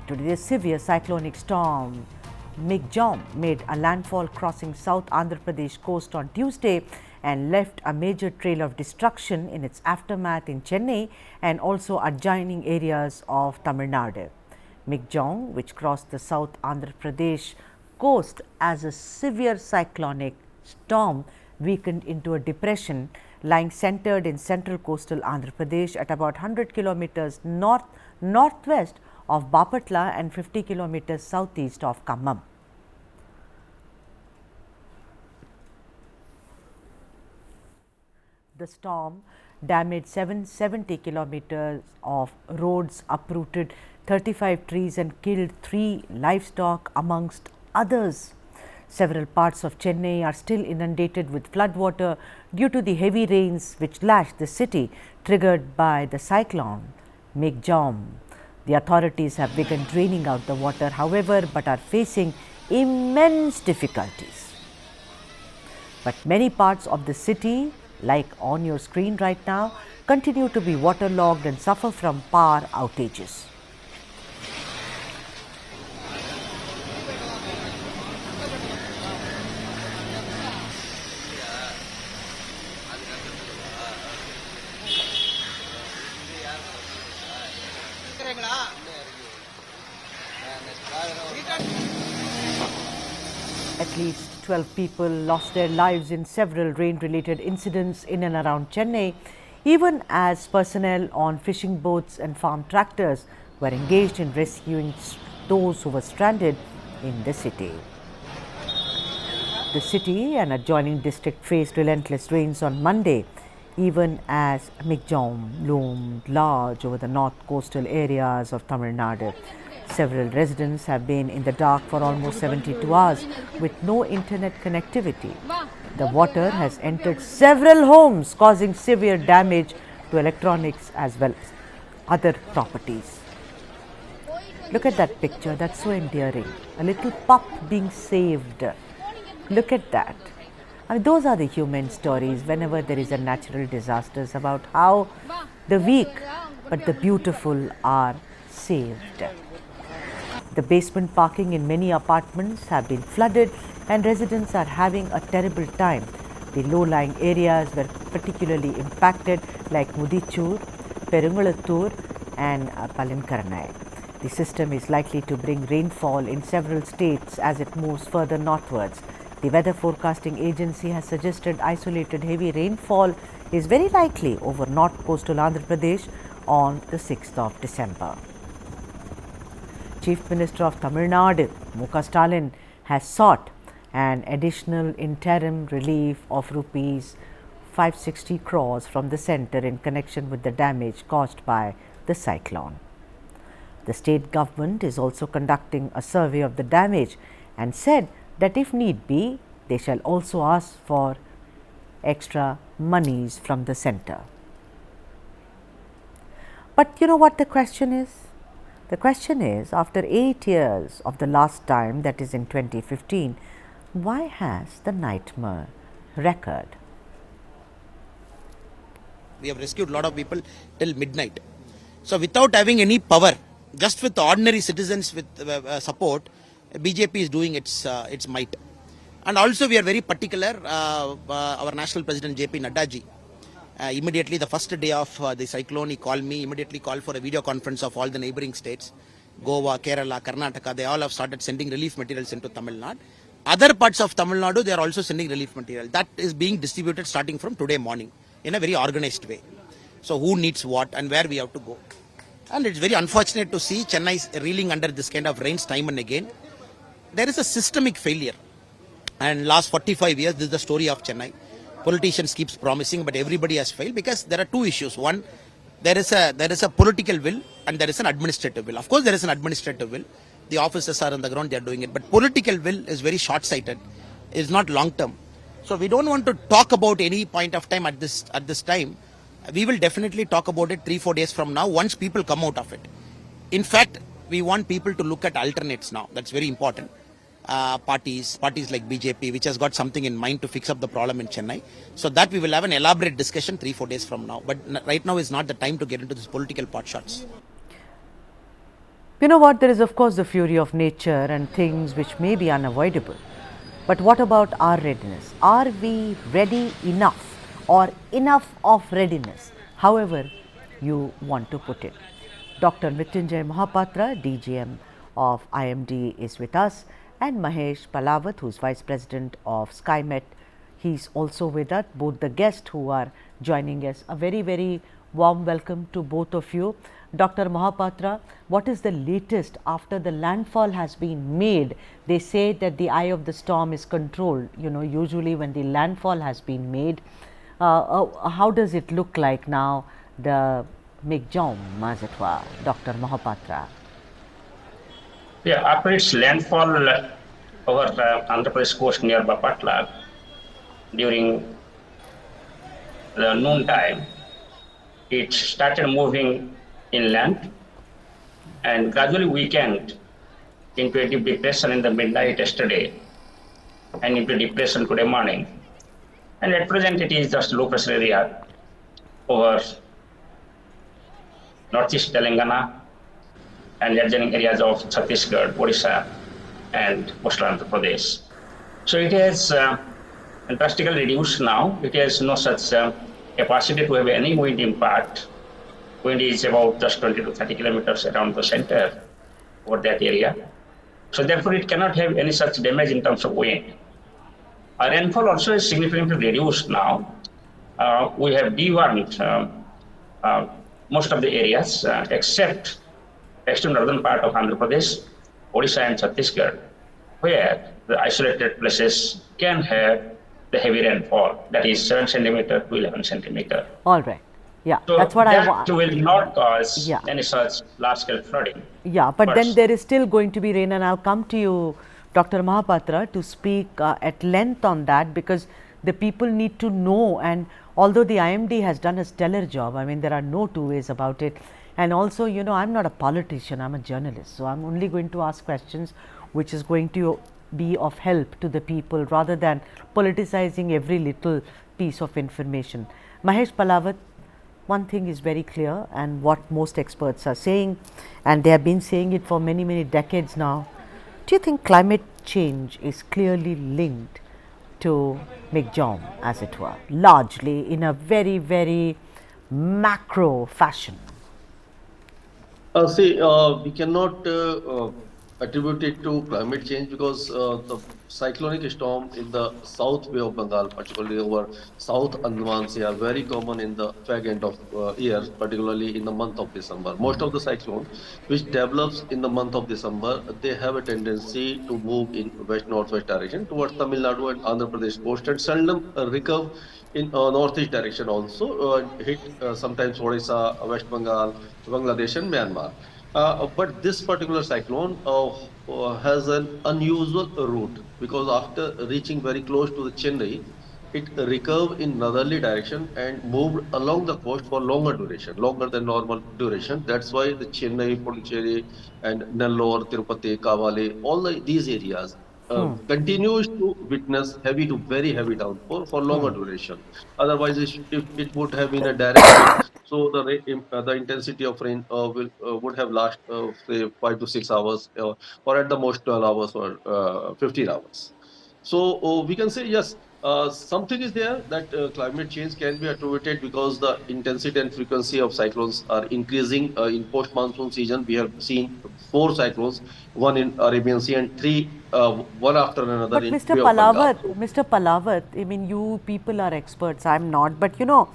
Today, the severe cyclonic storm Michaung made a landfall crossing South Andhra Pradesh coast on Tuesday and left a major trail of destruction in its aftermath in Chennai and also adjoining areas of Tamil Nadu. Michaung, which crossed the South Andhra Pradesh coast as a severe cyclonic storm, weakened into a depression lying centered in central coastal Andhra Pradesh at about 100 kilometers northwest of Bapatla and 50 kilometers southeast of Khammam. The storm damaged 770 kilometers of roads, uprooted 35 trees and killed 3 livestock amongst others. Several parts of Chennai are still inundated with floodwater due to the heavy rains which lashed the city triggered by the cyclone Michaung. The authorities have begun draining out the water, however, but are facing immense difficulties. But many parts of the city, like on your screen right now, continue to be waterlogged and suffer from power outages. At least 12 people lost their lives in several rain-related incidents in and around Chennai, even as personnel on fishing boats and farm tractors were engaged in rescuing those who were stranded in the city. The city and adjoining district faced relentless rains on Monday, even as Michaung loomed large over the north coastal areas of Tamil Nadu. Several residents have been in the dark for almost 72 hours with no internet connectivity. The water has entered several homes, causing severe damage to electronics as well as other properties. Look at that picture, that's so endearing. A little pup being saved. Look at that. I mean, those are the human stories whenever there is a natural disaster, about how the weak but the beautiful are saved. The basement parking in many apartments have been flooded and residents are having a terrible time. The low-lying areas were particularly impacted like Mrutyunjay, Perungalattur and Palinkaranai. The system is likely to bring rainfall in several states as it moves further northwards. The Weather Forecasting Agency has suggested isolated heavy rainfall is very likely over north coastal Andhra Pradesh on the 6th of December. Chief Minister of Tamil Nadu, Mrutyunjay, has sought an additional interim relief of rupees 560 crores from the centre in connection with the damage caused by the cyclone. The state government is also conducting a survey of the damage and said that if need be, they shall also ask for extra monies from the centre. But you know what the question is? The question is, after 8 years of the last time, that is in 2015, why has the nightmare recurred? We have rescued a lot of people till midnight. So without having any power, just with ordinary citizens with support, BJP is doing its might. And also we are very particular, our national president JP Nadda ji, immediately the first day of the cyclone, he called me, immediately called for a video conference of all the neighboring states, Goa, Kerala, Karnataka, they all have started sending relief materials into Tamil Nadu. Other parts of Tamil Nadu, they are also sending relief material. That is being distributed starting from today morning in a very organized way. So who needs what and where we have to go. And it's very unfortunate to see Chennai reeling under this kind of rains time and again. There is a systemic failure. And last 45 years, this is the story of Chennai. Politicians keeps promising, but everybody has failed because there are two issues. One, there is a political will and there is an administrative will. Of course, there is an administrative will. The officers are on the ground, they are doing it. But political will is very short-sighted. It is not long-term. So we don't want to talk about any point of time at this time. We will definitely talk about it 3-4 days from now once people come out of it. In fact, we want people to look at alternates now. That's very important. Parties like BJP, which has got something in mind to fix up the problem in Chennai. So that we will have an elaborate discussion 3-4 days from now. But right now is not the time to get into this political pot shots. You know what? There is, of course, the fury of nature and things which may be unavoidable. But what about our readiness? Are we ready enough or enough of readiness? However, you want to put it. Dr. Mrutyunjay Mohapatra, DGM of IMD, is with us, and Mahesh Palawat, who is Vice President of SKYMET, he's also with us. Both the guests who are joining us, a very, very warm welcome to both of you. Dr. Mohapatra, what is the latest after the landfall has been made? They say that the eye of the storm is controlled. You know, usually when the landfall has been made, how does it look like now, the Michaung, as it were, Dr. Mohapatra? Yeah, after its landfall over Andhra Pradesh coast near Bapatla during the noon time, it started moving inland and gradually weakened into a deep depression in the midnight yesterday and into depression today morning. And at present, it is just low pressure area over northeast Telangana and adjoining areas of Chhattisgarh, Odisha, and coastal Andhra Pradesh. So it has drastically reduced now. It has no such capacity to have any wind impact. Wind is about just 20 to 30 kilometers around the center over that area. So therefore, it cannot have any such damage in terms of wind. Our rainfall also is significantly reduced now. We have dewarmed most of the areas except extreme northern part of Andhra Pradesh, Odisha, and Chhattisgarh, where the isolated places can have the heavy rainfall, that is 7 centimeter to 11 centimeter. All right. Yeah, So that's what I that want. will not cause Yeah. any such large-scale flooding. Yeah, but then there is still going to be rain, and I'll come to you, Dr. Mohapatra, to speak at length on that, because the people need to know. And although the IMD has done a stellar job, I mean, there are no two ways about it. And also, you know, I'm not a politician, I'm a journalist, so I'm only going to ask questions which is going to be of help to the people rather than politicizing every little piece of information. Mahesh Palawat, one thing is very clear, and what most experts are saying, and they have been saying it for many, many decades now. Do you think climate change is clearly linked to Michaung, as it were, largely in a very, very macro fashion? We cannot attribute it to climate change because the cyclonic storm in the South Bay of Bengal, particularly over South Andaman Sea, are very common in the fag end of year, particularly in the month of December. Most of the cyclones which develops in the month of December, they have a tendency to move in west-northwest direction towards Tamil Nadu and Andhra Pradesh coast and seldom recur in northeast direction also, hit sometimes Odisha, West Bengal, Bangladesh and Myanmar. But this particular cyclone has an unusual route because after reaching very close to the Chennai, it recurved in northerly direction and moved along the coast for longer duration, longer than normal duration. That's why the Chennai, Pondicherry, and Nellore, Tirupati, Kavali, these areas continues to witness heavy to very heavy downpour for longer duration. Otherwise, if it would have been a direct hit, so the intensity of rain would have last say 5 to 6 hours, or at the most 12 hours or 15 hours. So we can say yes, something is there that climate change can be attributed because the intensity and frequency of cyclones are increasing. In post monsoon season, we have seen 4 cyclones, one in Arabian Sea and three, one after another But in Mr. Bay of Bengal. Palawat, Mr. Palawat, I mean, you people are experts. I'm not, but we know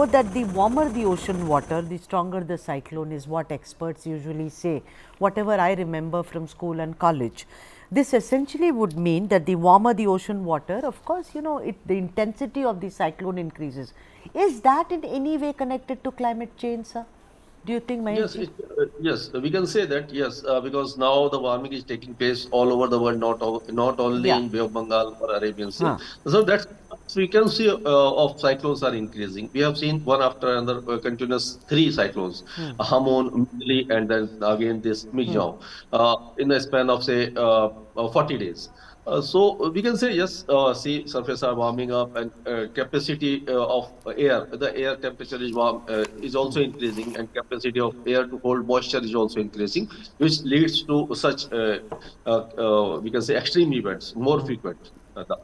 that the warmer the ocean water, the stronger the cyclone is what experts usually say. Whatever I remember from school and college, this essentially would mean that the warmer the ocean water, of course, the intensity of the cyclone increases. Is that in any way connected to climate change, sir? Do you think, Yes, Mahesh? yes, we can say that yes, because now the warming is taking place all over the world, not only Yeah. in Bay of Bengal or Arabian Sea. Huh. So that's frequency of cyclones are increasing. We have seen one after another continuous three cyclones, Hamon, Midley, and then again this Migjao, in a span of say 40 days. So we can say yes, sea surface are warming up and capacity of air, the air temperature is warm, is also increasing, and capacity of air to hold moisture is also increasing, which leads to such we can say extreme events more frequent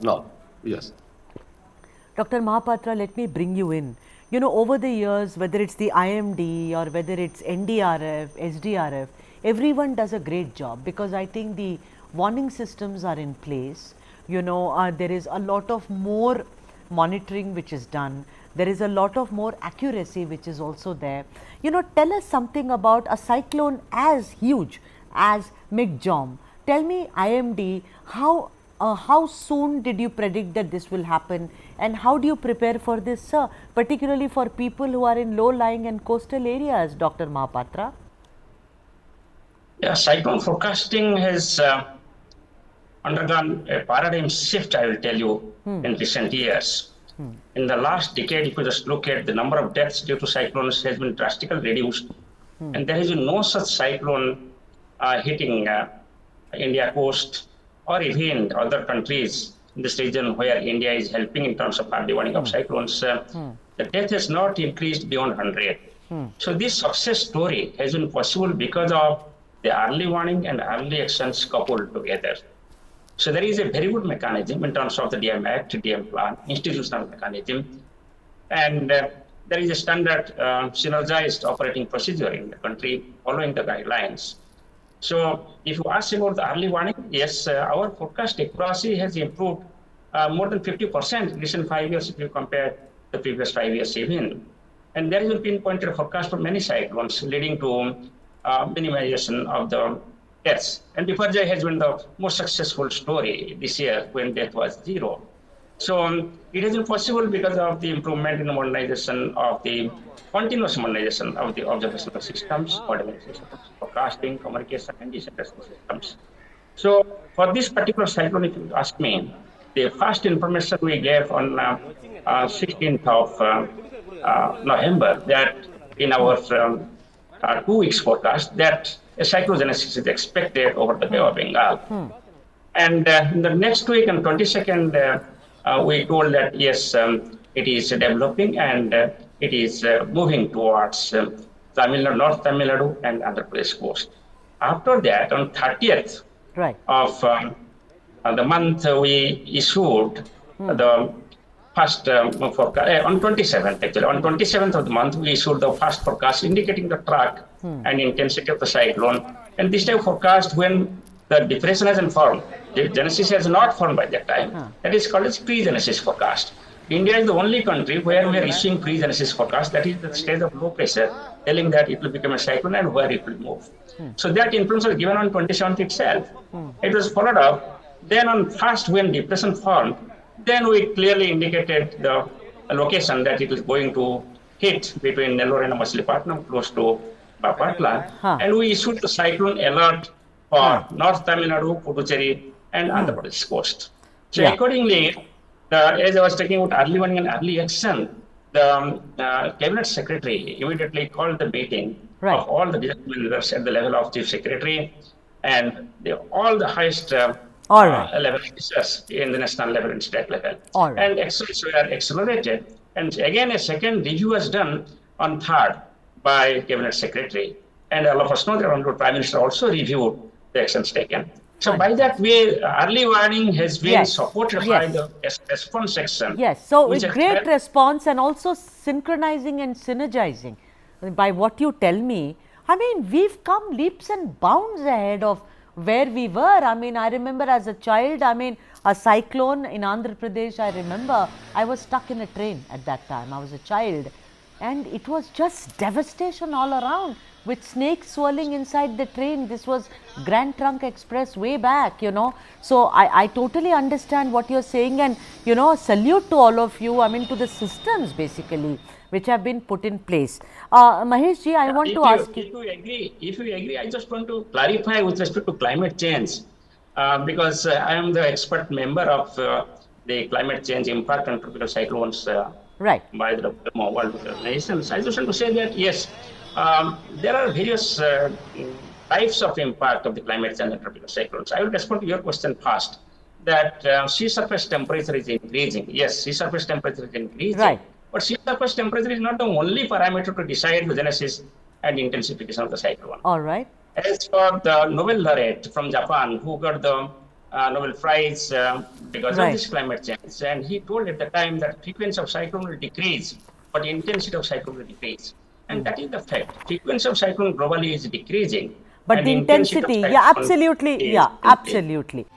now. Yes. Dr. Mahapatra, let me bring you in. You know, over the years, whether it's the IMD or whether it's NDRF, SDRF, everyone does a great job, because I think the warning systems are in place. You know, there is a lot of more monitoring which is done. There is a lot of more accuracy which is also there. You know, tell us something about a cyclone as huge as Migjom. Tell me, IMD, how soon did you predict that this will happen, and how do you prepare for this, sir, particularly for people who are in low-lying and coastal areas, Dr. Mahapatra? Yeah, cyclone forecasting has undergone a paradigm shift, I will tell you, in recent years. In the last decade, if you just look at the number of deaths due to cyclones has been drastically reduced, and there has been no such cyclone hitting India coast or even other countries in this region where India is helping in terms of early warning of cyclones. The death has not increased beyond 100. So this success story has been possible because of the early warning and early actions coupled together. So there is a very good mechanism in terms of the DM Act, DM plan, institutional mechanism, and there is a standard synergized operating procedure in the country following the guidelines. So if you ask about the early warning, yes, our forecast accuracy has improved more than 50% in recent 5 years if you compare the previous 5 years even. And there is a pinpointed forecast for many cyclones leading to minimization of the deaths. And Biparjoy has been the most successful story this year when death was zero. So it has been possible because of the improvement in the modernization of the continuous modernization of the observational systems, modeling systems, forecasting, communication, and decentralization systems. So for this particular cyclone, if you ask me, the first information we gave on 16th of November that in our 2 weeks forecast that a cyclogenesis is expected over the Bay of Bengal. And in the next week, on 22nd, we told that yes, it is developing and it is moving towards Tamil Nadu, North Tamil Nadu and Andhra Pradesh coast. After that, on 30th of the month, we issued the first forecast. On 27th, actually, on 27th of the month, we issued the first forecast indicating the track and intensity of the cyclone. And this type forecast, when the depression hasn't formed, the genesis has not formed by that time, that is called as pre-genesis forecast. India is the only country where we are issuing pre-genesis forecast, that is the state of low pressure, telling that it will become a cyclone and where it will move. So that influence was given on 27th itself. It was followed up. Then on first, when depression formed, then we clearly indicated the location that it is going to hit between Nellore and Machilipatnam, close to Bapatla. And we issued the cyclone alert for North Tamil Nadu, Puducherry, and Andhra Pradesh coast. So accordingly, as I was talking about early warning and early action, the cabinet secretary immediately called the meeting of all the disaster managers at the level of chief secretary and all the highest level officers in the national level and state level. And actions were accelerated. And again, a second review was done on 3rd by cabinet secretary. And all of us know that Honorable Prime Minister also reviewed the actions taken. So by that way, early warning has been supported by the response section. Yes, so it's great response and also synchronizing and synergizing. By what you tell me, I mean, we've come leaps and bounds ahead of where we were. I mean, I remember as a child, I mean, a cyclone in Andhra Pradesh, I remember I was stuck in a train at that time. I was a child and it was just devastation all around, with snakes swirling inside the train. This was Grand Trunk Express way back, you know. So I totally understand what you're saying, and you know, salute to all of you, I mean, to the systems basically which have been put in place. Mahesh ji, I want to ask you. If you agree, I just want to clarify with respect to climate change, because I am the expert member of the climate change impact on tropical cyclones Right. by the World Weather Organization. I just want to say that yes, there are various types of impact of the climate change and tropical cyclones. I will respond to your question first. That sea surface temperature is increasing. Yes, sea surface temperature is increasing. Right. But sea surface temperature is not the only parameter to decide the genesis and intensification of the cyclone. All right. As for the Nobel laureate from Japan, who got the Nobel Prize because of this climate change, and he told at the time that frequency of cyclone will decrease, but intensity of cyclone will decrease. And that is the fact. Frequency of cyclone globally is decreasing. But the intensity, yeah, absolutely, yeah, absolutely.